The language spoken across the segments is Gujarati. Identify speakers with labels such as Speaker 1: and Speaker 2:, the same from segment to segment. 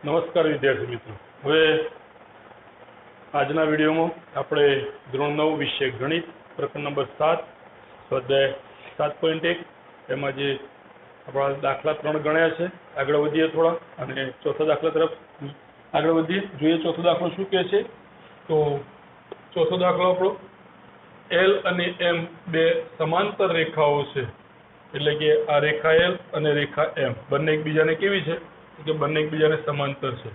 Speaker 1: નમસ્કાર વિદ્યાર્થી મિત્રો। હવે આજના વિડીયોમાં આપણે ધોરણ 9 વિષય ગણિત પ્રકરણ નંબર 7 સ્વાધ્યાય 7.1 એમાં જે આપણા દાખલા 3 ગણ્યા છે આગળ વધીએ થોડા અને ચોથા દાખલા તરફ આગળ વધીએ। જોઈએ ચોથો દાખલો શું કહે છે। તો ચોથો દાખલો આપણો L અને M બે સમાંતર રેખાઓ છે, એટલે કે આ રેખા L અને રેખા M બંને એકબીજાને કેવી છે કે બંને એકબીજાને સમાંતર છે।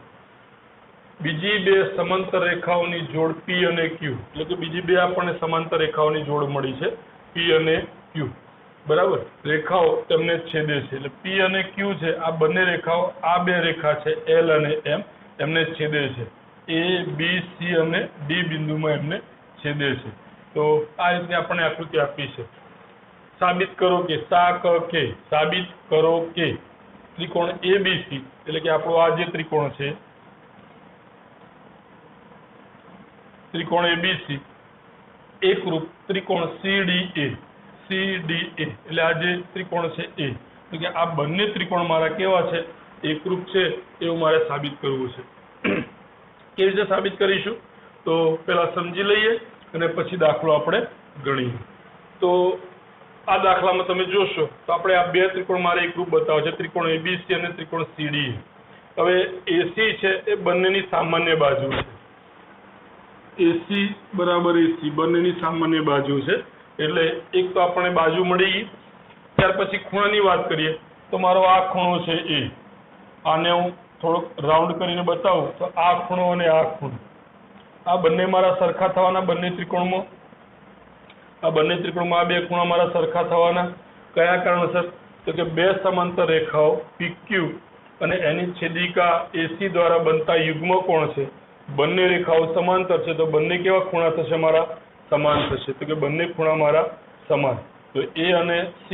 Speaker 1: બીજી બે સમાંતર રેખાઓની જોડ P અને Q, એટલે કે બીજી બે આપણને સમાંતર રેખાઓની જોડ મળી છે P અને Q, બરાબર। રેખાઓ તેમને છેદે છે, એટલે P અને Q છે આ બંને રેખાઓ આ બે રેખા છે L અને M એમને છેદે છે। A B C અને D બિંદુમાં એમને છેદે છે। તો આ રીતે આપણને આકૃતિ આપી છે। સાબિત કરો કે સાબિત કરો કે ત્રિકોણ ABC, એટલે કે આપણો આ જે ત્રિકોણ છે ત્રિકોણ ABC એકરૂપ ત્રિકોણ CDA, એટલે આ જે ત્રિકોણ છે એ, એટલે કે આ બંને ત્રિકોણ મારા કેવા છે એકરૂપ છે એવું મારે સાબિત કરવું છે। કેવી રીતે સાબિત કરીશું તો પહેલા સમજી લઈએ અને પછી દાખલો આપણે ગણીએ। તો આ દાખલામાં તમે જોશો તો આપણે આ બે ત્રિકોણ મારે એકરૂપ બતાવે છે, ત્રિકોણ ABC અને ત્રિકોણ CDA। હવે AC છે એ બંનેની સામાન્ય બાજુ છે, AC બરાબર AC બંનેની સામાન્ય બાજુ છે, એટલે એક તો આપણને બાજુ મળી ગઈ। ત્યાર પછી ખૂણાની વાત કરીએ તો મારો આ ખૂણો છે એ, આને હું થોડોક રાઉન્ડ કરીને બતાવું તો આ ખૂણો અને આ ખૂણો આ બંને મારા સરખા થવાના બંને ત્રિકોણમાં। આ બંને ત્રિકોણમાં આ બે ખૂણા મારા સરખા થવાના કયા કારણસર તો કે બે સમાંતર રેખાઓ PQ અને એની છેદિકા AC દ્વારા બનતા યુગ્મ કોણ છે, બંને રેખાઓ સમાંતર છે તો બંને કેવા ખૂણા થશે મારા સમાન થશે, તો કે બંને ખૂણા મારા સમાન, તો A અને C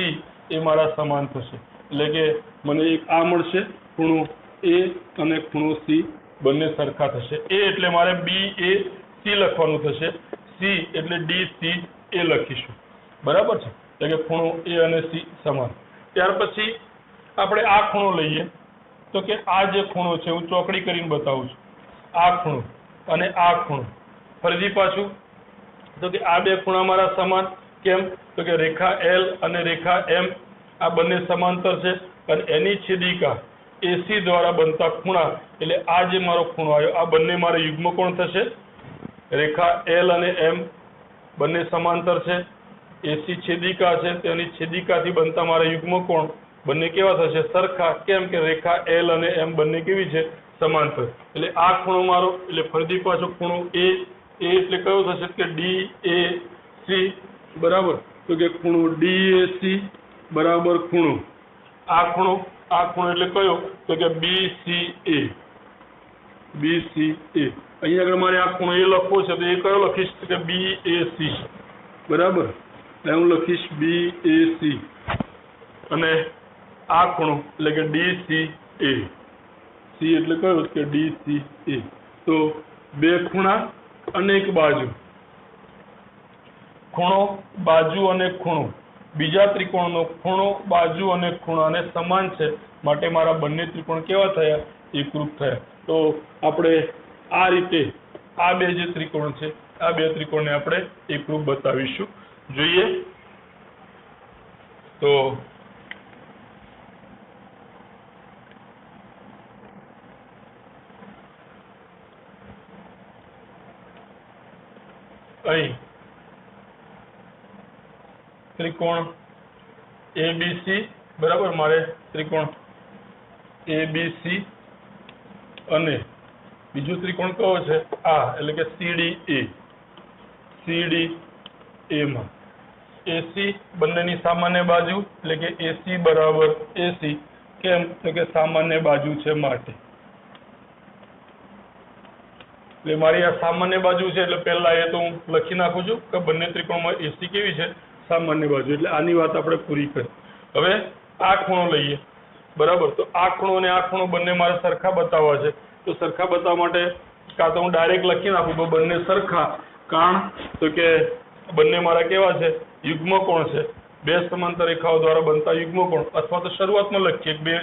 Speaker 1: એ મારા સમાન થશે, એટલે કે મને એક આ મળશે ખૂણો A અને ખૂણો C બંને સરખા થશે। A એટલે મારે BAC લખવાનું થશે, C એટલે DC એ લખીશું, બરાબર છે, એટલે કે ખૂણો A અને C સમાન। ત્યાર પછી આપણે આ ખૂણો લઈએ તો કે આ જે ખૂણો છે હું ચોકડી કરીને બતાવું છું, આ ખૂણો અને આ ખૂણો ફરીથી પાછું તો કે આ બે ખૂણા મારા સમાન, કેમ તો કે રેખા L અને રેખા M આ બંને સમાંતર છે અને એની છેદિકા AC દ્વારા બનતા ખૂણા, એટલે આ જે મારો ખૂણો આવ્યો આ બંને મારા યુગ્મ કોણ થશે। રેખા L અને M બંને સમાંતર છે, AC છેદિકા છે તેની છેદિકાથી બનતા મારા યુગ્મ કોણ બંને કેવા થશે સરખા, કેમ કે રેખા L અને M બંને કેવી છે સમાંતર, એટલે આ ખૂણો મારો, એટલે ફરીથી પાછો ખૂણો A એટલે કયો થશે કે DAC, બરાબર, તો કે ખૂણો DAC બરાબર ખૂણો આ ખૂણો એટલે કયો તો કે BCA। અહીંયા આગળ મારે આ ખૂણો એ લખવો છે તો એ કયો લખીશ કે BAC, બરાબર, હું લખીશ BAC અને આ ખૂણો એટલે કે DCA, C એટલે કયો કે DCA। તો બે ખૂણા અને એક બાજુ, ખૂણો બાજુ અને ખૂણો, બીજા ત્રિકોણનો ખૂણો બાજુ અને ખૂણા અને સમાન છે માટે મારા બંને ત્રિકોણ કેવા થયા એકરૂપ થયા। તો આપણે આ રીતે આ બે જે ત્રિકોણ છે આ બે ત્રિકોણને આપણે એકરૂપ બતાવીશું। જોઈએ તો અહીં ત્રિકોણ ABC, બરાબર, મારે ત્રિકોણ ABC અને બીજું ત્રિકોણ કયો છે આ, એટલે કે CDA માં AC બંનેની સામાન્ય બાજુ, એટલે કે AC બરાબર AC, કેમ તો કે સામાન્ય બાજુ છે માટે, એટલે મારી આ સામાન્ય બાજુ છે એટલે પહેલા એ તો હું લખી નાખું છું કે બંને ત્રિકોણમાં AC કેવી છે સામાન્ય બાજુ, એટલે આની વાત આપણે પૂરી કરી। હવે આ ખૂણો લઈએ, બરાબર, તો આ ખૂણો અને આ ખૂણો બંને મારે સરખા બતાવવા છે, તો સરખા બતાવવા માટે કાં તો હું ડાયરેક્ટ લખી નાખું તો બંને સરખા, કારણ તો કે બંને મારા કેવા છે યુગ્મ કોણ છે, બે સમાંતર રેખાઓ દ્વારા બનતા યુગ્મ કોણ, અથવા તો શરૂઆતમાં લખીએ બે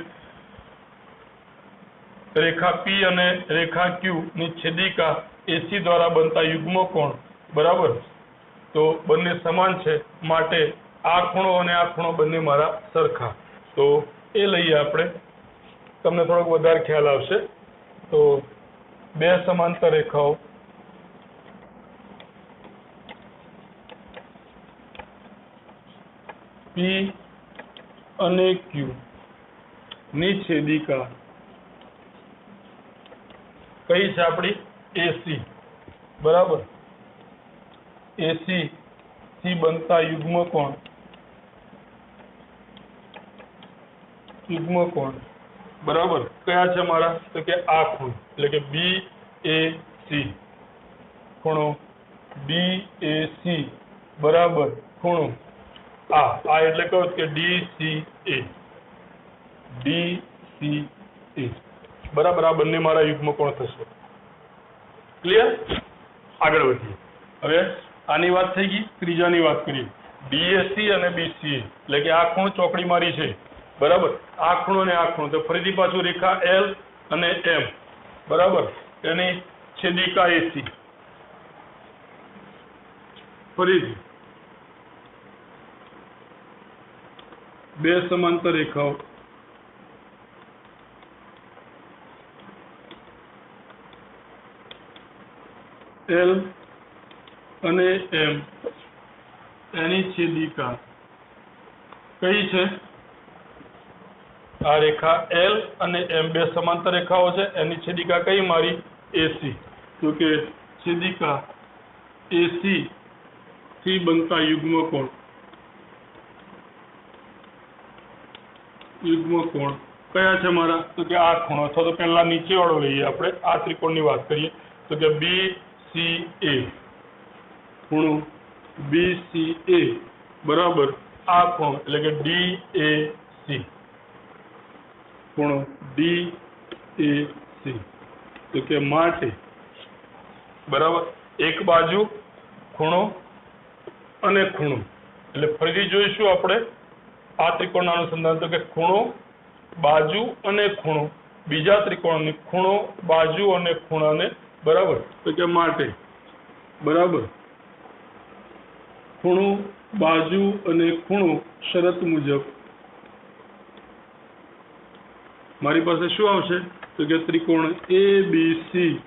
Speaker 1: રેખા P અને રેખા Q ની છેદિકા AC દ્વારા બનતા યુગ્મ કોણ બરાબર તો બંને સમાન છે માટે આ ખૂણો અને આ ખૂણો બંને મારા સરખા તો એ લઈએ આપણે તમને થોડોક વધારે ખ્યાલ આવશે તો બે સમાંતર રેખાઓ P અને Q ની છેદિકા કઈ છે આપણી AC બરાબર AC થી બનતા યુગ્મ કોણ બરાબર કયા છે મારા તો કે આ ખૂણો એટલે કે BAC ખૂણો BAC બરાબર ખૂણો આ એટલે કહો કે DCA બરાબર આ બંને મારા યુગ્મ કોણ થશે ક્લિયર આગળ વધીએ હવે આની વાત થઈ ગઈ ત્રીજાની વાત કરીએ DAC અને BCA એટલે કે આ ખૂણ ચોકડી મારી છે બરાબર આ ખૂણો ને આ ખૂણો તો ફરીથી પાછું રેખા L અને M બરાબર એની છેદિકા AC ફરીથી બે સમાંતર રેખાઓ L અને M એની છેદિકા કઈ છે આ રેખા L અને M બે સમાંતર રેખાઓ છે એની છેદિકા કઈ મારી AC તો કે છેદિકા AC થી બનતા યુગ્મ કોણ કયા છે મારા તો કે આ ખૂણો અથવા તો પહેલા નીચે વાળો લઈએ આપણે આ ત્રિકોણની વાત કરીએ તો કે BCA ખૂણો BCA બરાબર આ ખૂણો એટલે કે DAC ખૂણો DAC તો કે માટે બરાબર એક બાજુ ખૂણો અને ખૂણો એટલે ફરીથી જોઈશું આપણે આ ત્રિકોણના અનુસંધાન તો કે ખૂણો બાજુ અને ખૂણો બીજા ત્રિકોણની ખૂણો બાજુ અને ખૂણાને બરાબર તો કે માટે બરાબર ખૂણો બાજુ અને ખૂણો શરત મુજબ મારી પાસે શું આવશે તો કે ત્રિકોણ ABC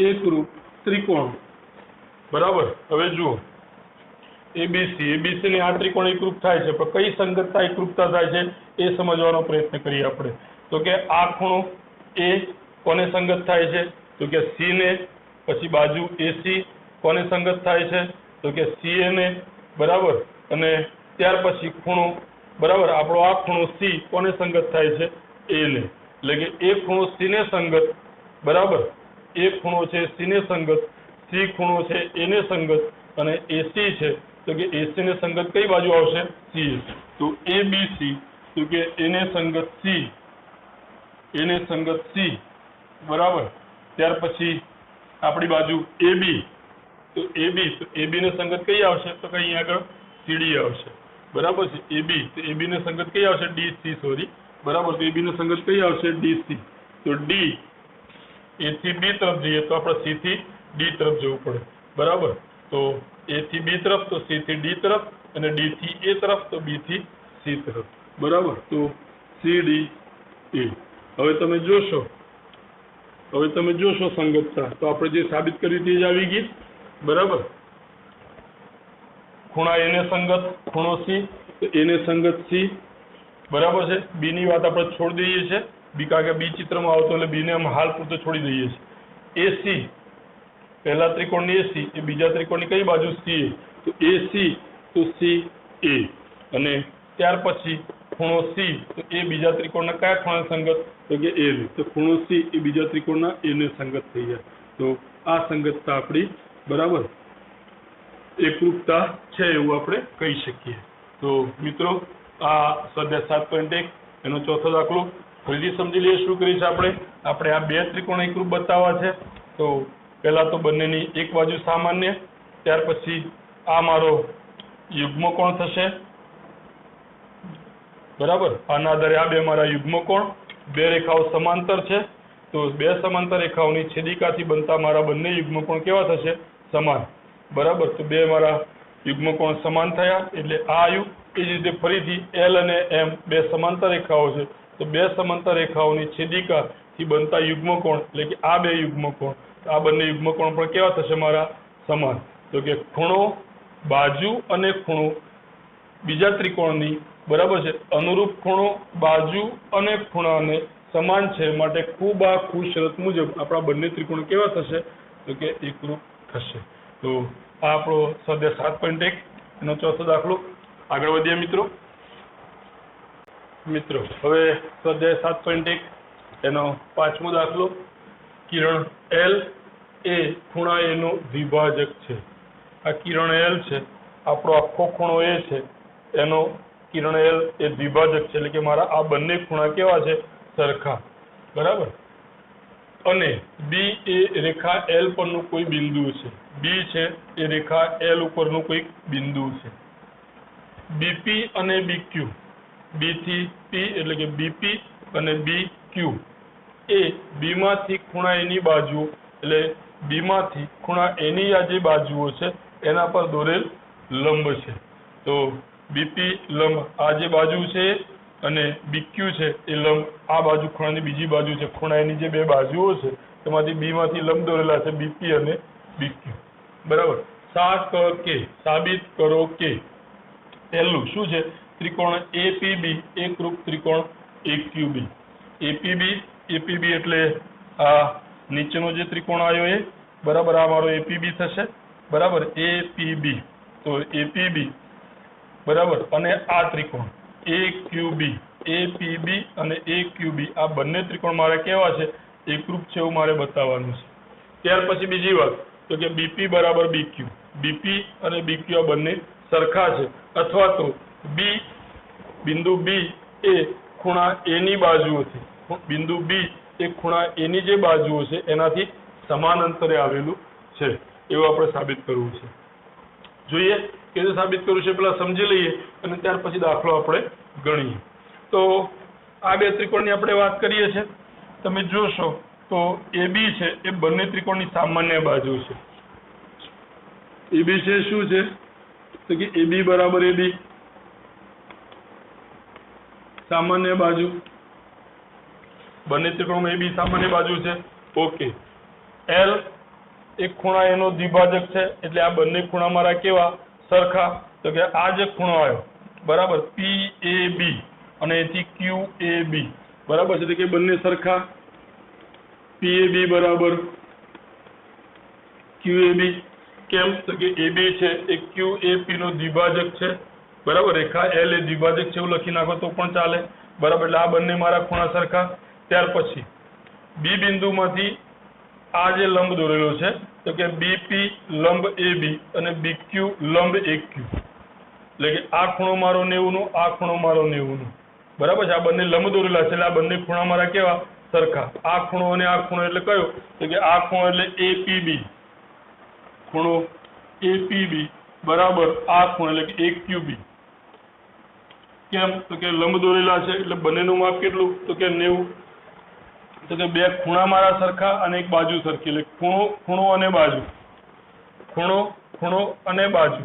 Speaker 1: એકરૂપ ત્રિકોણ બરાબર હવે જુઓ ABC ની આ ત્રિકોણ એકરૂપ થાય છે પણ કઈ સંગતતા એકરૂપતા થાય છે એ સમજવાનો પ્રયત્ન કરીએ આપણે તો કે આ ખૂણો A કોને સંગત થાય છે તો કે C ને પછી બાજુ AC કોને સંગત થાય છે તો કે CA ને બરાબર અને ત્યાર પછી ખૂણો બરાબર આપણો આ ખૂણો C કોને સંગત થાય છે A ને એટલે કે એ ખૂણો C ને સંગત બરાબર એ ખૂણો છે C ને સંગત C ખૂણો છે A ને સંગત અને AC છે તો કે AC ને સંગત કઈ બાજુ આવશે CA તો ABC તો કે એને સંગત C બરાબર ત્યાર પછી આપણી બાજુ AB તો AB ને સંગત કઈ આવશે તો કે અહીંયા આગળ CD આવશે બરાબર છે AB તો AB ને સંગત કઈ આવશે DC બરાબર તો AB ને સંગત કઈ આવશે DC તો D A થી B તરફ જઈએ તો આપણે C થી D તરફ જવું પડે બરાબર તો A થી B તરફ તો C થી D તરફ અને D થી A તરફ તો B થી C તરફ બરાબર તો CDA હવે તમે જોશો સંગતતા તો આપણે જે સાબિત કર્યું તે જ આવી ગઈ બરાબર ખૂણા A ને સંગત ખૂણો C તો A ને સંગત C બરાબર છે B ની વાત આપણે છોડી દઈએ છીએ B કારણ કે B ચિત્રમાં આવતો એટલે B ને અમે હાલ પૂરતો છોડી દઈએ છીએ AC પહેલા ત્રિકોણની AC એ બીજા ત્રિકોણની કઈ બાજુ CA તો AC તો CA અને ત્યાર પછી ખૂણો C તો એ બીજા ત્રિકોણના કયા ખૂણા સંગત તો કે A ને તો ખૂણો C એ બીજા ત્રિકોણના A ને સંગત થઈ જાય તો આ સંગતતા આપણી બરાબર એકરૂપતા છે એવું આપણે કહી શકીએ તો મિત્રો આ સ્વાધ્યાય 7.1 એનો ચોથો દાખલો ફરીથી સમજી લઈએ શું કરીએ આપણે આ બે ત્રિકોણ એકરૂપ બતાવવા છે તો પહેલા તો બંનેની એક બાજુ સામાન્ય ત્યાર પછી આ મારો યુગ્મ કોણ થશે બરાબર આના આધારે આ બે મારા યુગ્મ કોણ બે રેખાઓ સમાંતર છે तो बे समांतर रेखाओनी छेदिकाथी बनता मारा बंने युग्मकोण केवा थशे? समान। बराबर। तो बे मारा युग्मकोण समान थया एटले आ आव्युं। ए ज रीते फरीथी एल अने एम बे समांतर रेखाओ छे, तो बे समांतर रेखाओनी छेदिकाथी बनता युग्मकोण एटले के आ बे युग्मकोण, आ बंने युग्मकोण पण केवा थशे मारा? समान। तो के खूणो बाजू अने खूणो बीजा त्रिकोणनी बराबर छे, अनुरूप खूणो बाजू अने खूणाने समान छे माटे खूब आ खूब शरत मुजब आपणा बंने त्रिकोण केवा थशे? तो के एकरूप थशे। तो आ आपणो स्वाध्याय 7.1 एनो चौथो दाखलो। आगळ वधीए मित्रों। हवे स्वाध्याय 7.1 एनो पांचमो दाखलो। किरण एल ए खूणा ए नो द्विभाजक छे। आ किरण एल छे, आपणो आखो खूणो ए छे एनो किरण एल ए द्विभाजक छे, એટલે કે મારા આ બંને ખૂણા કેવા છે? સરખા। બરાબર। અને બી એ રેખા એલ પરનું કોઈ બિંદુ છે, બી છે એ રેખા એલ ઉપરનું કોઈ બિંદુ છે। બીપી અને બીક્યુ, બી થી પી એટલે કે બીપી અને બીક્યુ એ બી માંથી ખૂણા એની બાજુ એટલે બી માંથી ખૂણા એની આ જે બાજુઓ છે એના પર દોરેલ લંબ છે। તો बीपी लंब आ बाजू है अने बीक्यू है ए लंब आ बाजू खूणा बीजी बाजू है, खूणा जे बे बाजुओ है तेमांथी बी मांथी लंब दौरेला है बीपी अने बीक्यू। बराबर। साबित करो के पहलू शू है? त्रिकोण एपीबी एकरूप त्रिकोण एक्यूबी। एपीबी एटले आ नीचेनो जे त्रिकोण आव्यो ए बराबर, आ मारो एपीबी थशे। बराबर। एपीबी तो एपीबी बराबर अने आ त्रिकोण एक्यूबी, एपीबी अने एक्यूबी आ बंने त्रिकोण मारे केवा छे? एकरूप छे एवुं मारे बताववानुं छे। त्यार पछी बीजी वात तो के बीपी बराबर बीक्यू, बीपी अने बीक्यू आ बंने सरखा छे, अथवा तो बी बिंदु बी ए खूणा ए नी बाजुओथी, बिंदु बी ए खूणा ए नी जे बाजुओ छे एनाथी समान अंतरे आवेलुं छे एवुं आपणे साबित करवुं छे। જોઈએ કે સાબિત કરવું છે પેલા સમજી લઈએ અને ત્યાર પછી દાખલો આપણે ગણીએ। તો આ બે ત્રિકોણની આપણે વાત કરીએ છે, તમે જોશો તો AB છે એ બંને ત્રિકોણની સામાન્ય બાજુ છે। AB છે શું છે? તો કે AB બરાબર AB સામાન્ય બાજુ, બંને ત્રિકોણમાં AB સામાન્ય બાજુ છે। ઓકે। L एक खूणा एनो द्विभाजक है એટલે આ બંને ખૂણા મારા કેવા? સરખા। તો કે આ જે ખૂણો આવ્યો બરાબર PAB અને એથી QAB બરાબર છે, એટલે કે બંને સરખા। PAB બરાબર QAB કેમ? તો કે AB છે એ QAP નો દ્વિભાજક છે। બરાબર। રેખા L એ દ્વિભાજક છે એવું લખી નાખો તો પણ ચાલે। બરાબર। એટલે આ બંને મારા ખૂણા સરખા। ત્યાર પછી B બિંદુમાંથી आ जे लंब दौरेलो है तो कि बीपी लंब एबी अने बीक्यू लंब एक्यू એટલે કે આ ખૂણો મારો 90 નો, આ ખૂણો મારો 90 નો। બરાબર છે। આ બંને લંબ દોરેલા છે એટલે આ બંને ખૂણા મારા કેવા? સરખા। આ ખૂણો અને આ ખૂણો એટલે કયો? તો કે આ ખૂણો એટલે એપીબી, ખૂણો એપીબી બરાબર આ ખૂણો એટલે કે एक्यूबी। કેમ? તો કે લંબ દોરેલા છે એટલે બંનેનું માપ કેટલું? તો કે 90। तो के बे खूणा मारा सरखा अने एक बाजू सरखी એટલે ખૂણો ખૂણો અને બાજુ, ખૂણો ખૂણો અને બાજુ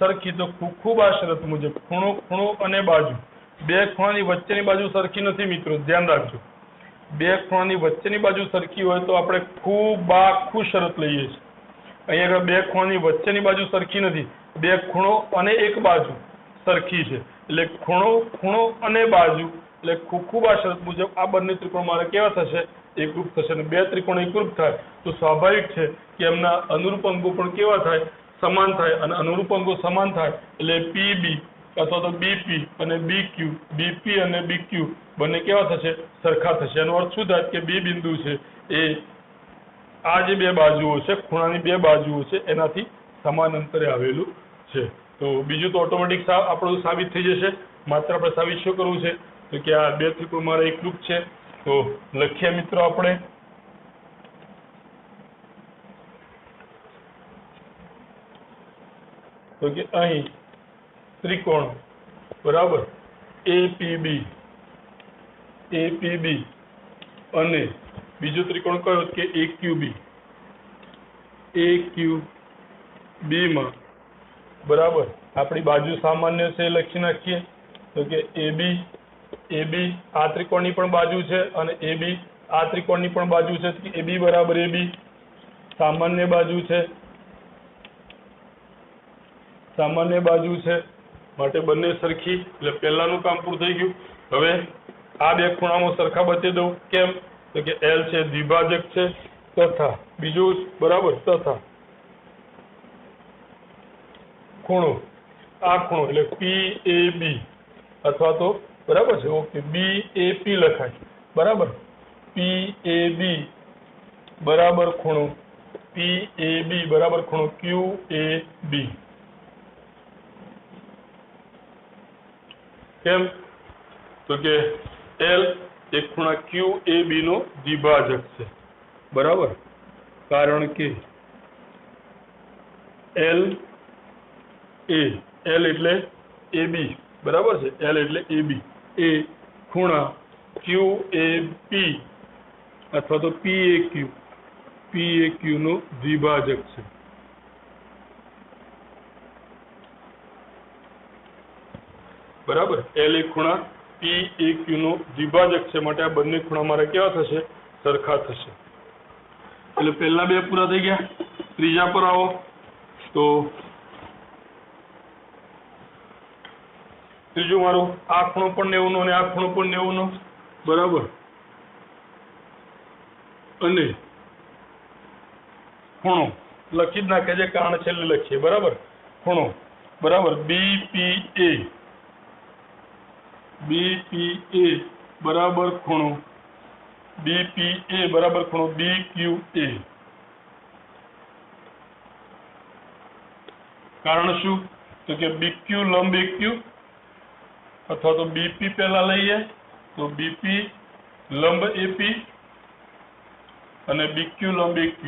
Speaker 1: સરખી। તો ખૂબ આ શરત મુજબ ખૂણો ખૂણો અને બાજુ બે ખૂણાની વચ્ચેની બાજુ સરખી નથી મિત્રો, ધ્યાન રાખજો। બે ખૂણાની વચ્ચેની બાજુ સરખી હોય તો આપણે ખૂબ આખું શરત લઈએ છીએ। અહીંયા આગળ બે ખૂણાની વચ્ચેની બાજુ સરખી નથી, બે ખૂણો અને એક બાજુ સરખી છે એટલે ખૂણો ખૂણો અને બાજુ એટલે ખૂબ આ શરત મુજબ આ બંને ત્રિકોણ મારે કેવા થશે? એકરૂપ થશે। અને બે ત્રિકોણ એકરૂપ થાય તો સ્વાભાવિક છે કે એમના અનુરૂપ અંગો પણ કેવા થાય? સમાન થાય। અને અનુરૂપ અંગો સમાન થાય એટલે પીબી અથવા તો બીપી અને બીક્યુ, બીપી અને બીક્યુ બંને કેવા થશે? સરખા થશે। એનો અર્થ શું થાય? કે બી બિંદુ છે એ આ જે બે બાજુઓ છે, ખૂણાની બે બાજુઓ છે એનાથી સમાન અંતરે આવેલું છે। તો બીજું તો ઓટોમેટિક આપણું સાબિત થઈ જશે। માત્ર આપણે સાબિત શું કરવું છે? તો કે આ બે ત્રિકોણ મારા એકરૂપ છે। તો લખીએ મિત્રો આપણે તો કે અહીં ત્રિકોણ બરાબર એપીબી અને बीजो त्रिकोण कयो के AQB में बराबर अपनी बाजू सामान्य से लखी नाखीए तो कि AB आ त्रिकोणनी पण बाजू छे अने AB आ त्रिकोणनी पण बाजू छे तो AB बराबर AB सामान्य बाजू छे सामान्य बाजू छे माटे बंने सरखी એટલે પહેલાનું કામ પૂરું થઈ ગયું। હવે આ બે ખૂણામાં સરખા બતાવી દઉં કેમ તો કે L છે દ્વિભાજક છે તથા બીજું બરાબર તથા ખૂણો આ ખૂણો એટલે PAB અથવા તો બરાબર છે ઓકે BAP લખાય બરાબર PAB બરાબર ખૂણો PAB બરાબર ખૂણો QAB કેમ તો કે L એક ખૂણા QAB નો દ્વિભાજક છે બરાબર કારણ કે L એટલે AB બરાબર છે L એટલે AB એ ખૂણા QAP અથવા તો PAQ નો દ્વિભાજક છે बराबर L एक खूणा PAQ नो द्विभाजक छे माटे आ बंने खूणा मारा केवा थशे सरखा थशे એટલે પહેલા બે પૂરા થઈ ગયા ત્રીજા પર આવો તો ત્રીજું મારું આ ખૂણો પણ 90 નો અને આ ખૂણો પણ 90 નો બરાબર અને ખૂણો લખી જ નાખે છે કારણ છેલ્લે લખીએ બરાબર ખૂણો બરાબર BPA बराबर खूणो BPA बराबर खूणो BQA कारण शू तो कि BQ लंब AQ अथवा तो BP पहला लईए तो BP लंब AP अने BQ लंब AQ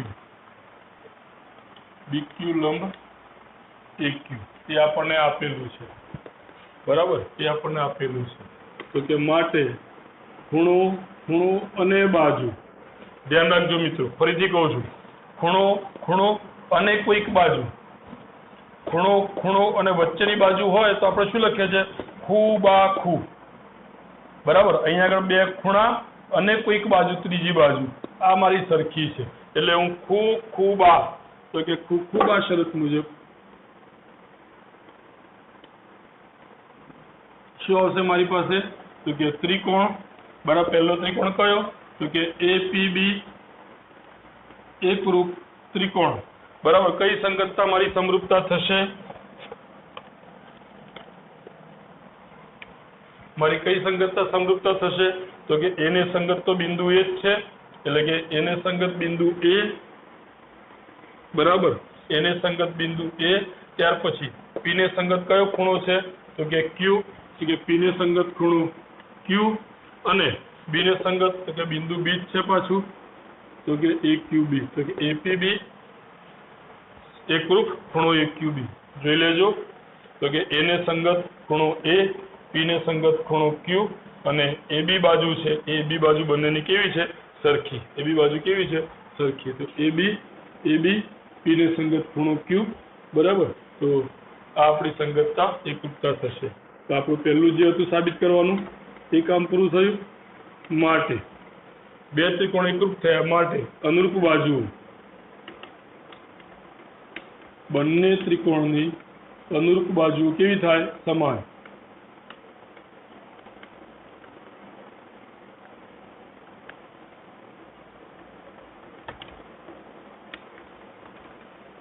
Speaker 1: BQ लंब AQ ये आपने आपेलू छे बराबर ये आपने आपेलू छे तो के माटे खूणो खूणो अने बाजू ध्यान राखजो मित्रों फरीथी कहूं छुं खूणो खूणो अने कोईक बाजू खूणो खूणो अने वच्चेनी बाजू होय तो आपणे शुं लखीए छे खूबाखू बराबर अहींया आगळ बे खूणा अने कोईक बाजू त्रीजी बाजू आ मारी सरखी छे एटले हुं खूबा तो के खूबा शरत मुजब શું આવશે મારી પાસે તો કે ત્રિકોણ બરાબર પહેલો ત્રિકોણ કયો તો કે APB એકરૂપ ત્રિકોણ બરાબર કઈ સંગતતા મારી સમરૂપતા થશે મારી કઈ સંગતતા સમરૂપતા થશે તો કે A ને સંગત તો બિંદુ A જ છે એટલે કે A ને સંગત બિંદુ A બરાબર A ને સંગત બિંદુ A ત્યાર પછી P ને સંગત કયો ખૂણો છે તો કે Q કે P ने संगत खूणो Q अने B ने संगत तो के बिंदु B छे पाछू तो के AQB तो के APB एकरूप खूणो AQB જોઈ લેજો તો કે A ने संगत खूणो A P ने संगत खूणो Q અને AB बाजू छे AB बाजू બંનેની કેવી છે સરખી AB बाजू કેવી છે સરખી તો AB P ने संगत खूणो Q बराबर तो आ આપણી સંગતતા એકરૂપતા થશે तो आपणुं पहेલું जे हतुं साबित करवानुं ए काम पूरुं थयुं माटे बे त्रिकोण एकरूप थया माटे अनुरूप बाजुओ बंने त्रिकोणनी अनुरूप बाजुओ केवी थाय समान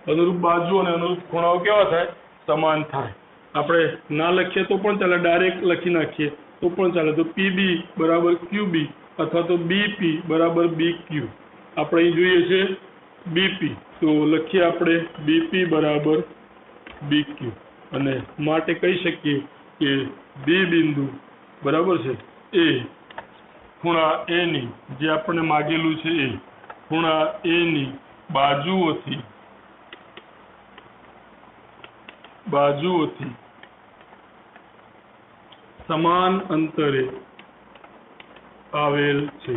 Speaker 1: अनुरूप बाजुओ अने अनुरूप खूणाओ केवा थाय समान थाय આપણે ના લખીએ તો પણ ચાલે ડાયરેક્ટ લખી નાખીએ તો પણ ચાલે તો PB બરાબર QB અથવા તો BP બરાબર BQ આપણે અહીં જોઈએ છે BP તો લખીએ આપણે BP બરાબર BQ અને માટે કહી શકીએ કે B બિંદુ બરાબર છે A ખૂણા A ની જે આપણને માગેલું છે એ ખૂણા A ની બાજુઓથી સમાન અંતરે આવેલ છે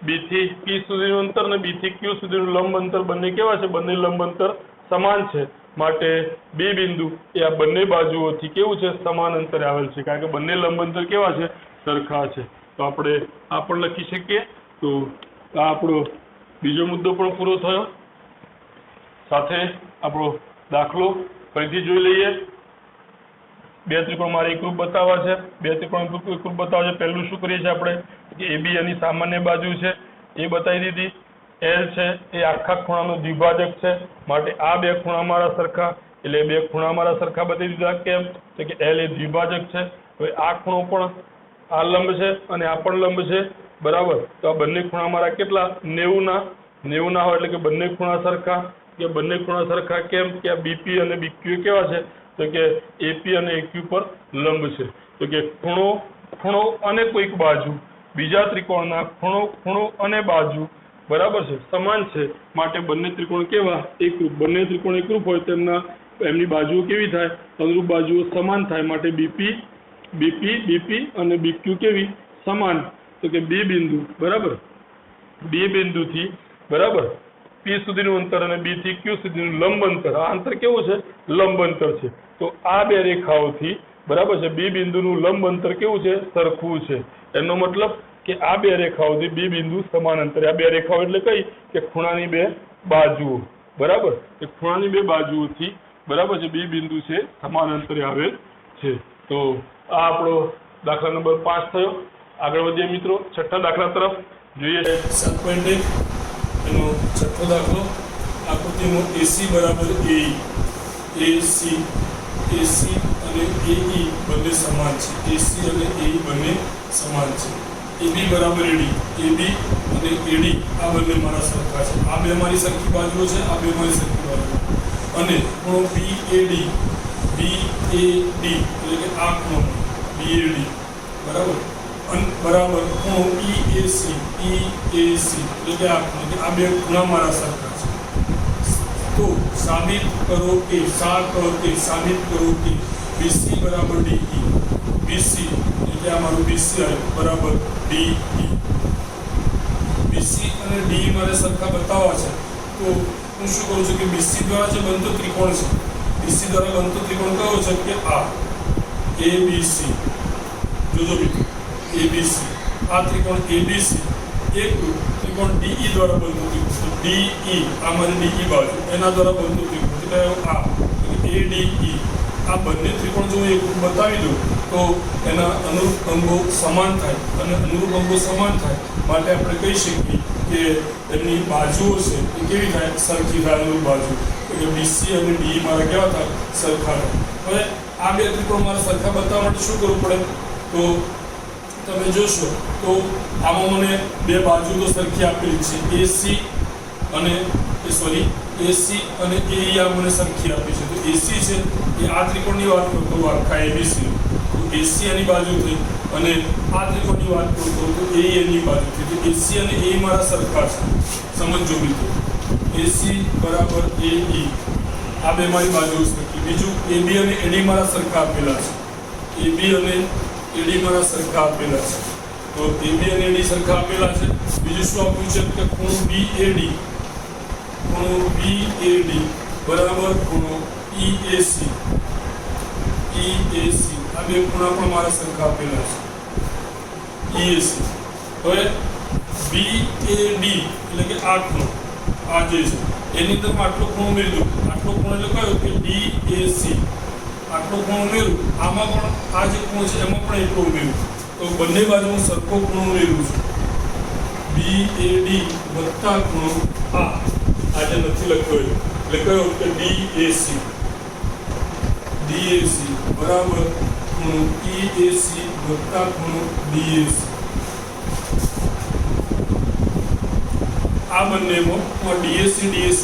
Speaker 1: બી થી પી સુધીનું અંતર અને બી થી ક્યુ સુધીનું લંબ અંતર બંને કેવા છે? બંને લંબ અંતર સમાન છે, માટે બે બિંદુ એ આ બંને બાજુઓથી કેવું છે? સમાન અંતરે આવેલ છે, કારણ કે બંને લંબ અંતર કેવા છે? સરખા છે. તો આપણે આ પણ લખી શકીએ. તો આ આપણો બીજો મુદ્દો પણ પૂરો થયો. સાથે આપણો દાખલો ફરીથી જોઈ લઈએ. બે ત્રિકોણ મારે એકરૂપ બતાવવા છે. બે ત્રિકોણ એકરૂપ બતાવવા છે. પહેલું શું કરીએ છીએ આપણે કે AB એની સામાન્ય બાજુ છે એ બતાવી દીધી. L છે એ આખા ખૂણાનો દ્વિભાજક છે, માટે આ બે ખૂણા મારા સરખા, એટલે બે ખૂણા મારા સરખા બતાવી દીધા. કેમ? તો કે L એ દ્વિભાજક છે. હવે આ ખૂણો પણ આ લંબ છે અને આ પણ લંબ છે, બરાબર. તો આ બંને ખૂણા મારા કેટલા? 90 ના હોય, એટલે કે બંને ખૂણા સરખા. કે બંને ખૂણા સરખા કેમ? કે આ BP અને BQ કેવા છે? તો કે AP અને AQ પર લંબ છે. તો કે ખૂણો અને કોઈક બાજુ બીજા ત્રિકોણના ખૂણો અને બાજુ બરાબર છે, સમાન છે, માટે બંને ત્રિકોણ કેવા? એકરૂપ. બંને ત્રિકોણ એકરૂપ હોય તો એમની બાજુઓ કેવી થાય? અનુરૂપ બાજુઓ સમાન થાય, માટે BP અને BQ કેવી? સમાન. તો કે બે બિંદુ, બરાબર, બે બિંદુથી બરાબર P સુધીનું અંતર અને B થી Q સુધીનું લંબ અંતર, આ અંતર કેવું છે? લંબ અંતર છે. તો આ બે રેખાઓથી બરાબર છે બે બિંદુનું લંબ અંતર કેવું છે? સરખું છે. એનો મતલબ કે આ બે રેખાઓથી બે બિંદુ સમાન અંતરે. આ બે રેખાઓ એટલે કઈ? કે ખૂણાની બે બાજુઓ, બરાબર. એ ખૂણાની બે બાજુઓથી બરાબર છે બે બિંદુ છે સમાન અંતરે આવેલ છે. તો આ આપણો દાખલા નંબર 5 થયો. આગળ વધીએ મિત્રો છઠ્ઠા દાખલા તરફ. જોઈએ 7.1 એનો છઠ્ઠો દાખલો. આકૃતિમાં AC બરાબર AE, AC અને AE બંને સમાન છે. AC અને AE બંને સમાન છે. AB બરાબર AD, AB અને AD આ બંને મારા સરખા છે. આ બે મારી સરખી બાજુઓ છે, આ બે મારી સરખી બાજુઓ. અને ખૂણો BAD, એટલે કે આ ખૂણો BAD બરાબર બરાબર ખૂણો EAC, એટલે કે આ બે ખૂણા મારા સરખા છે. તો સાબિત કરો કે BC બરાબર DE, BC એટલે આ મારું BC બરાબર DE. BC અને DE મારે સરખા બતાવવા છે. તો હું શું કરું છું કે BC દ્વારા જે બનતો ત્રિકોણ છે, BC દ્વારા બનતો ત્રિકોણ કયો છે? કે આ ABC. જોજો મિત્રો, ABC આ ત્રિકોણ ABC એક ત્રિકોણ DE દ્વારા બનતો ત્રિકોણ. DE આ મારી DE બાજુ, એના દ્વારા બનતો ત્રિકોણ એટલે આ ADE. આ બંને ત્રિકોણ જો એક બતાવી દઉં તો એના અનુરૂપ અંગો સમાન થાય, અને અનુરૂપ અંગો સમાન થાય માટે આપણે કહી શકીએ કે એમની બાજુઓ છે એ કેવી થાય? સરખી થાય. અનુરૂપ બાજુ એટલે BC અને DE મારા કેવા થાય? સરખા થાય. હવે આ બે ત્રિકોણ મારા સરખા બતાવવા માટે શું કરવું પડે? તો તમે જોશો તો આમાં મને બે બાજુ તો સરખી આપેલી છે. AC અને AE આ મને સરખી આપી છે. તો AC છે એ આ ત્રિકોણની વાત કરતો આખા ABC, તો AC એની બાજુ થઈ, અને આ ત્રિકોણની વાત કરતો તો AE એની બાજુ થઈ. તો AC અને AE મારા સરખા છે. સમજો મિત્રો, AC બરાબર AE આ બે મારી બાજુ સરખી. બીજું AB અને AD મારા સરખા આપેલા છે. AB અને AD મારા સરખા આપેલા છે. તો AB અને AD સરખા આપેલા છે. બીજું શું આપ્યું છે કે ખૂણો BAD બરાબર ખૂણો EAC આ બે ખૂણા પણ મારા સરખા આપેલા છે. EAC. હવે BAD એટલે કે આ ખૂણો આ જે છે એની અંદર આટલો ખૂણો મેળવ્યો. આટલો ખૂણો એટલે કયો? કે DAC. આટલો ખૂણો મેળવ્યો. આમાં પણ આ જે ખૂણો છે એમાં પણ એટલો ઉમેર્યું. તો બંને બાજુ હું સરખો ખૂણો ઉમેરું છું. BAD વત્તા ખૂણો આજે નથી લખ્યો એટલે કયો? કે DAC બરાબર ખૂણો EAC વત્તા ખૂણો DAC. આ બંનેમાં હું DAC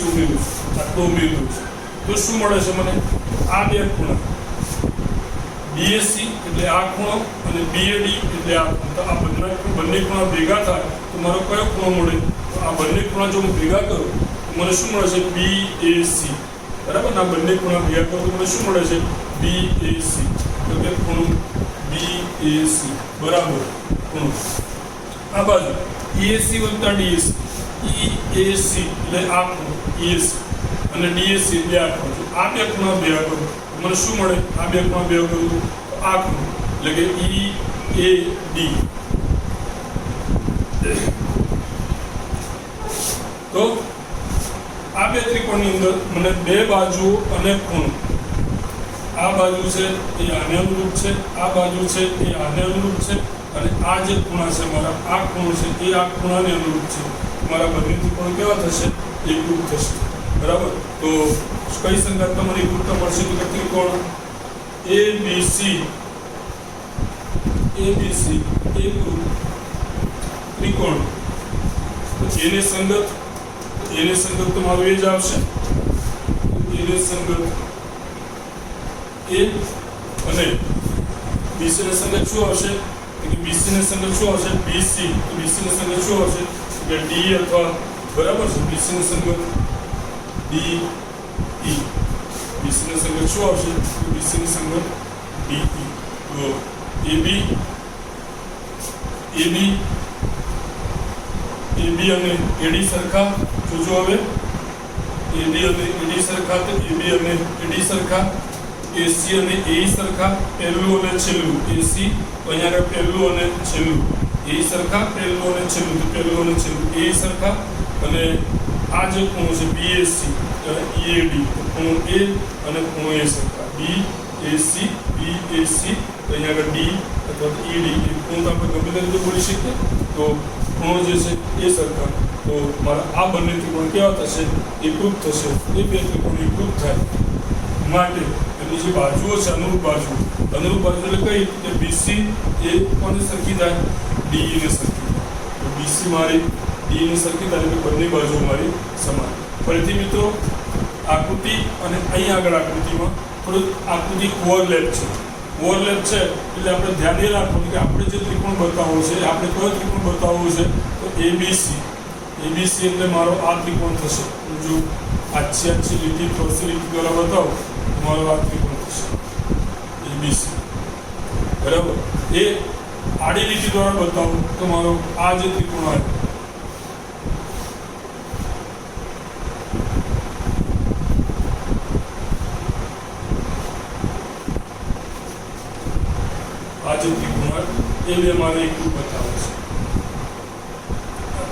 Speaker 1: ઉમેરું છું. આટલો ઉમેર્યું છે. તો શું મળે છે મને? આ બે ખૂણા DAC એટલે આ ખૂણો અને BAD એટલે આ ખૂણો. તો આ બંને ખૂણા ભેગા થાય તો મારો કયો ખૂણો મળે? તો આ બંને ખૂણા જો હું ભેગા કરું તો મને શું મળે છે? BAC બરાબર. આ બંને ખૂણા ભેગા કરું તો મને શું મળે છે? BAC. તો કે ખૂણો BAC બરાબર ખૂણો આ બાજુ EAC વત્તા DAC, EAC એટલે આ ખૂણો EAC અને DAC એટલે આ ખૂણો. આ બે ખૂણા ભેગા કરું મને શું મળે? આ બે ખૂણા ભેગા કરું આ ખૂણો એટલે કે EAD. તો આ બે ત્રિકોણની અંદર મને બે બાજુઓ અને ખૂણો, આ બાજુ છે એ આને અનુરૂપ છે, આ બાજુ છે એ આને અનુરૂપ છે, અને આ જે ખૂણા છે મારા આ ખૂણો છે એ આ ખૂણાને અનુરૂપ છે. મારા બંને ત્રિકોણ કેવા થશે? એકરૂપ થશે. બરાબર. તો કઈ સંગાત તમને એકરૂપતા મળશે? તો કે ત્રિકોણ ABC એકરૂપ ત્રિકોણ. એને સંગત તો મારું એ જ આવશે. એને સંગત એ અને BC ને સંગત શું આવશે? BC ને સંગત શું આવશે? BC. તો BC ને સંગત શું આવશે? કે D અથવા બરાબર છે. BC ને સંગત DE. BC ને સંગત શું આવશે? BC ને સંગત DE. તો AB અને AD સરખા. જોજો હવે AB અને AD સરખા, તો AB અને AD સરખા. AC અને AE સરખા. પહેલું અને છેલ્લું AC, તો અહીંયા આગળ પહેલું અને છેલ્લું AE સરખા. પહેલું અને છેલ્લું, તો પહેલું અને છેલ્લું AE સરખા. અને આ જે ખૂણો છે BAC EAD, તો ખૂણો A અને ખૂણો A સરખા. BAC તો અહીંયા આગળ D અથવા ED એ ખૂણો તો આપણે ગમે તે રીતે બોલી શકીએ. તો ખૂણો જે છે એ સરખા. તો મારા આ બંને ત્રિકોણ કેવા થશે? એકરૂપ થશે. એ બે ત્રિકોણ એકરૂપ થાય માટે એની જે બાજુઓ છે અનુરૂપ બાજુ એટલે કઈ? કે BC એ કોને સરખી થાય? DE ને સરખી થાય. તો BC મારી DE ને સરખી થાય એટલે બંને બાજુઓ મારી સમાન. ફરીથી મિત્રો આકૃતિ અને અહીં આગળ આકૃતિમાં થોડું આકૃતિ ઓવરલેપ છે એટલે આપણે ધ્યાન એ રાખવાનું કે આપણે જે ત્રિકોણ બતાવવો છે આપણે કયો ત્રિકોણ બતાવવો છે? તો ABC એટલે મારો આ ત્રિકોણ થશે. જો આછી લીટી ત્રસી લીટી દ્વારા બતાવો તો મારો આ ત્રિકોણ થશે ABC. બરાબર. એ આડી લીટી દ્વારા બતાવો તો મારો આ જે ત્રિકોણ આવે એ બે મારે એકરૂપ બતાવે છે.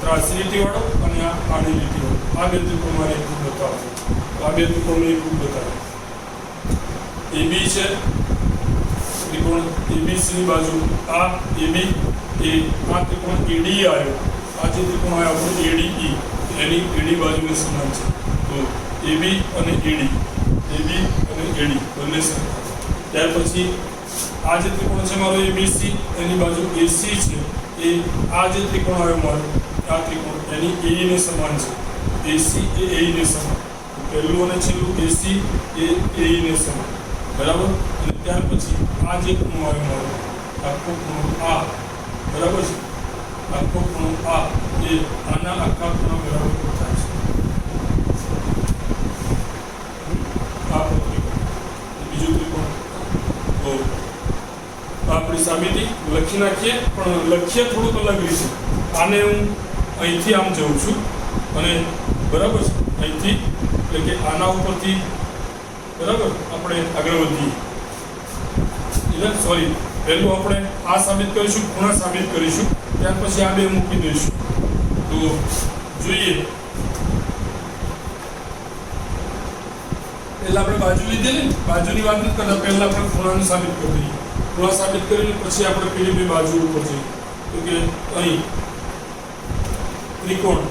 Speaker 1: ત્રાસી લીટી વાળો અને આ આડી લીટી વાળો આ બે ત્રિકોણ મારે એકરૂપ બતાવે છે. આ બે ત્રિકોણ એકરૂપ બતાવે. AB છે ત્રિકોણ ABC ની બાજુ આ AB એ આ ત્રિકોણ AD આવ્યો. આ જે ત્રિકોણ આવ્યો આપણો ADE એની AD બાજુને સમાન છે. તો AB અને AD બંને સમાન. ત્યાર પછી આ જે ત્રિકોણ છે મારો ABC એની બાજુ AC છે એ આ જે ત્રિકોણ આવ્યો મારો આ ત્રિકોણ એની AE ને સમાન છે. AC એ AE ને સમાન. પહેલું અને છેલ્લું AC એ AE ને સમાન. બરાબર. અને ત્યાર પછી આ જે ખૂણો આવ્યો મારો આખો ખૂણો આ બરાબર છે. આખો ખૂણો આ એ આના આખા ખૂણા બરાબર થાય છે. આ બીજું ત્રિકોણ. તો આપણી સાબિતી લખી નાખીએ, પણ લખીએ થોડુંક અલગ રીતે. આને હું અહીંથી આમ જઉં છું અને બરાબર છે અહીંથી એટલે કે આના ઉપરથી બરાબર આપણે આગળ વધીએ. એટલે સોરી પહેલું આપણે આ સાબિત કરીશું, ખૂણા સાબિત કરીશું, ત્યાર પછી આ બે મૂકી દઈશું. તો જોઈએ પહેલા આપણે બાજુ લીધેલી, બાજુની વાત નથી કરતા, પહેલા આપણે ખૂણાને સાબિત કરી દઈએ. ખૂણા સાબિત કરીને પછી આપણે પેલી બે બાજુ ઉપર જઈએ. તો કે અહીં ત્રિકોણ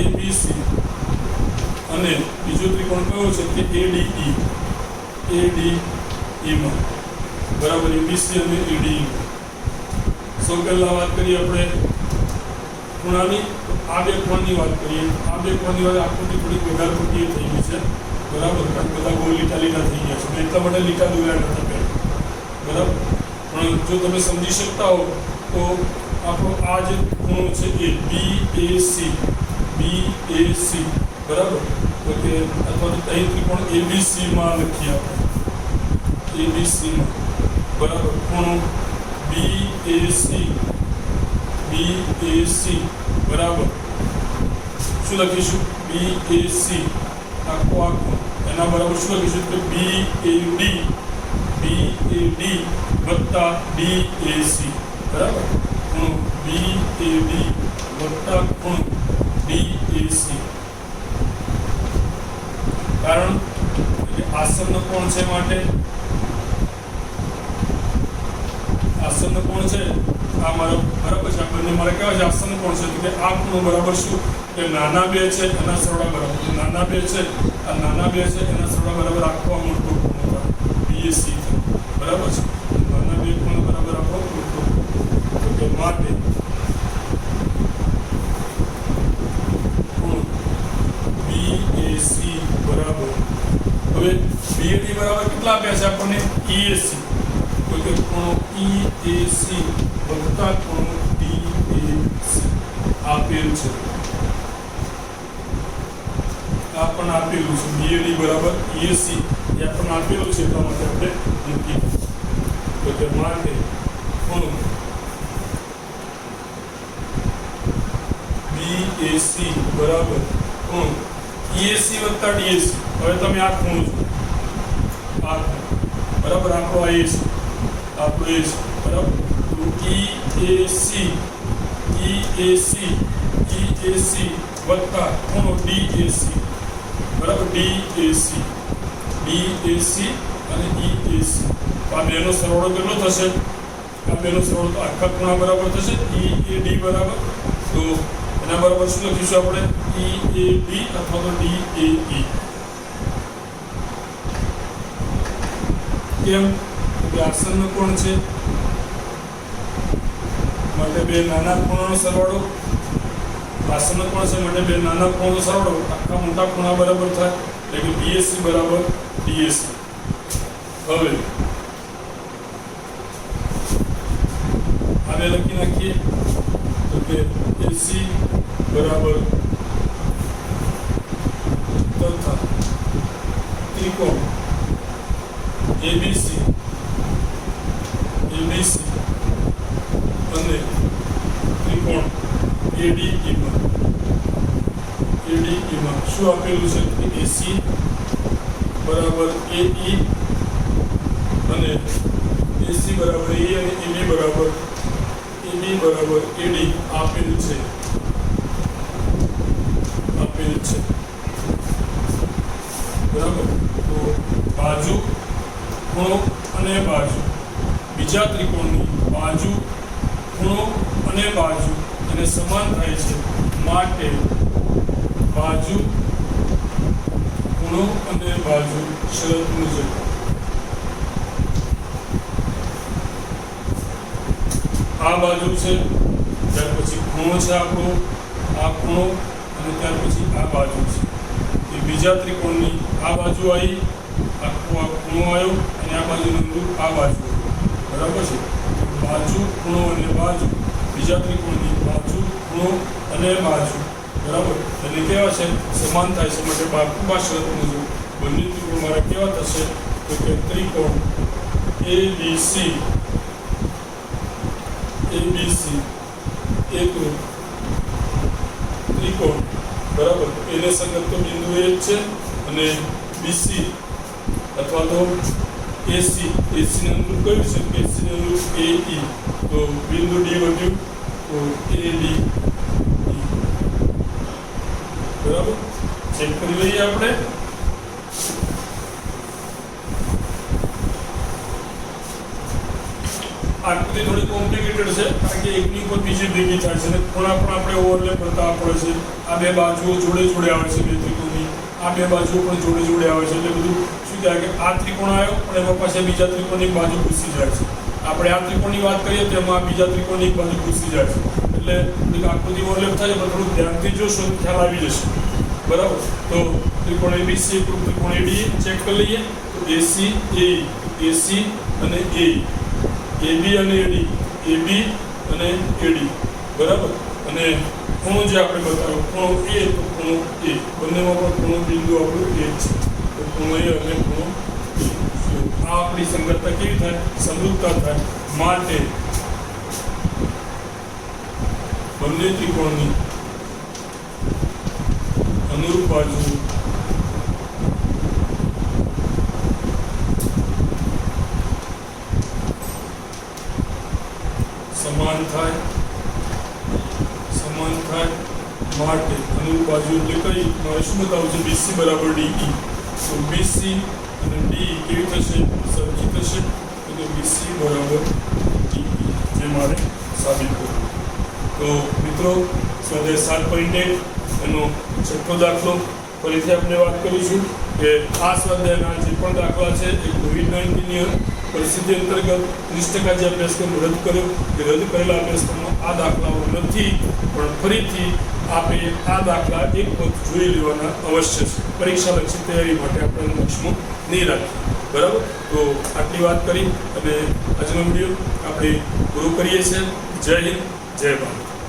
Speaker 1: ABC અને બીજો ત્રિકોણ કયો છે કે ADE માં બરાબર. ABC અને ADE સૌ પહેલા વાત કરીએ આપણે ખૂણાની. આ બે ખૂણાની વાત કરીએ. આ બે ખૂણાની વાત આકૃતિ થોડીક વધારે પડતી થઈ ગઈ છે બરાબર, કારણ બધા બહુ લીટા થઈ ગયા છે એટલા માટે લીટા દોર્યા નથી પહેલા બરાબર. પણ જો તમે સમજી શકતા હો તો આપણો આ જે ખૂણો છે એ BAC બરાબર. તો કે અથવા તો અહીં ત્રિકોણ ABC માં લખીએ આપણે ABC માં બરાબર. ખૂણો
Speaker 2: BAC બરાબર શું લખીશું BAC આખું એના બરાબર શું લખીશું કે BAD વત્તા DAC બરાબર ખૂણો BAD વત્તા ખૂણો DAC કારણ કે આસન્ન કોણ છે માટે આસન્ન કોણ છે આ મારો બરાબર છે આ બંને મારે કેવા છે આસન્ન કોણ છે તો કે આ ખૂણો બરાબર શું કે નાના બે છે એના સરવાળા બરાબર નાના બે છે આ નાના બે છે એના સરવાળા બરાબર આખો આ મોટો ખૂણો BAC બરાબર છે નાના બે ખૂણો બરાબર આખો મોટો તો કે માટે ખૂણો BAC બરાબર હવે BAD બરાબર કેટલા આપ્યા છે આપણને EAC તો કે ખૂણો EAC વત્તા ખૂણો DAC આપેલ છે આ પણ આપેલું છે BAD બરાબર EAC એ આપણને આપેલું છે એટલા માટે આપણે મૂકી તો કે માટે ખૂણો BAC બરાબર ખૂણો EAC વત્તા DAC હવે તમે આ ખૂણો છો આ બરાબર આપણો EAC બરાબર તો EAC વત્તા ખૂણો DAC બરાબર DAC અને EAC આ બેનો સરવાળો કેટલો થશે આ બેનો સરવાળો તો આખા ખૂણા બરાબર થશે EAD બરાબર તો એના બરાબર શું લખીશું આપણે EAD અથવા તો DAE કેમ કે આસન્ન કોણ છે માટે બે નાના ખૂણાનો સરવાળો આસન્ન કોણ છે માટે બે નાના ખૂણાનો સરવાળો આખા મોટા ખૂણા બરાબર થાય એટલે કે BAC બરાબર DAC હવે આને લખી નાખીએ તો કે AC બરાબર તથા ત્રિકોણ ABC અને ત્રિકોણ ADE માં શું આપેલું છે કે AC બરાબર AE અને AC બરાબર AE અને AD બરાબર AD આપેલ છે બરાબર તો બાજુ ખૂણો અને બાજુ બીજા ત્રિકોણની બાજુ ખૂણો અને બાજુ એને સમાન થાય છે માટે બાજુ ખૂણો અને બાજુ શરત મુજબ આ બાજુ છે ત્યાર પછી ખૂણો છે આપણો આ ખૂણો અને ત્યાર પછી આ બાજુ છે એ બીજા ત્રિકોણની આ બાજુ આવી આખો આ ખૂણો આવ્યો અને આ બાજુનું આ બાજુ બરાબર છે બાજુ ખૂણો અને બાજુ બીજા ત્રિકોણની બાજુ ખૂણો અને બાજુ બરાબર એટલે કેવા છે સમાન થાય છે માટે બાકુબા શરત મુજબ બંને ત્રિકોણ મારા કેવા થશે તો કે ત્રિકોણ ABC એકરૂપ ત્રિકોણ બરાબર એને સંગત તો બિંદુ એ જ છે અને BC અથવા તો AC ને અનુરૂપ કયું છે AC ને અનુરૂપ AE તો બિંદુ D વધ્યું તો AD બરાબર ચેક કરી લઈએ આપણે આકૃતિ થોડી કોમ્પ્લિકેટેડ છે કારણ કે એકની ઉપર બીજી ભેગી થાય છે અને ખૂણા પણ આપણે ઓવરલેપ કરતા પડે છે આ બે બાજુઓ જોડે આવે છે બે ત્રિકોણની આ બે બાજુઓ પણ જોડે આવે છે એટલે બધું શું થાય કે આ ત્રિકોણ આવ્યો પણ એમાં પાછા બીજા ત્રિકોણની બાજુ ઘૂસી જાય છે આપણે આ ત્રિકોણની વાત કરીએ તો એમાં બીજા ત્રિકોણની બાજુ ઘૂસી જાય છે એટલે આકૃતિ ઓવરલેપ થાય પણ થોડું ધ્યાનથી જોશો તો ખ્યાલ આવી જશે બરાબર તો ત્રિકોણ ABC ત્રિકોણ AD ચેક કરી લઈએ તો AC અને AE AB અને AD બરાબર અને ખૂણો જે આપણે બતાવ્યો ખૂણો A તો ખૂણો A બંનેમાં પણ ખૂણો બિંદુ આપણું A છે તો ખૂણો A અને ખૂણો A આ આપણી સંગતતા કેવી થાય સમૃદ્ધતા થાય માટે બંને ત્રિકોણની અનુરૂપ બાજુ સમાન થાય માટે અનુરૂપ બાજુ એટલે કઈ મારે શું બતાવવું છે BC બરાબર DE તો BC અને DE કેવી થશે સરખી થશે તો BC બરાબર DE જે મારે સાબિત કરવું તો મિત્રો સ્વાધ્યાય 7.1 એનો છઠ્ઠો દાખલો ફરીથી આપણે વાત કરીશું કે આ સ્વાધ્યાયના જે પણ દાખલા છે એ COVID-19ની પરિસ્થિતિ અંતર્ગત 30% જે અભ્યાસક્રમ રદ કર્યો એ રદ કરેલા અભ્યાસક્રમમાં આ દાખલાઓ નથી પણ ફરીથી આપણે આ દાખલા એક વખત જોઈ લેવાના અવશ્ય છે પરીક્ષાલક્ષી તૈયારી માટે આપણે લક્ષ્યમાં નહીં રાખીએ બરાબર તો આટલી વાત કરી અને આજનો વિડીયો આપણે પૂરો કરીએ છીએ જય હિન્દ જય ભારત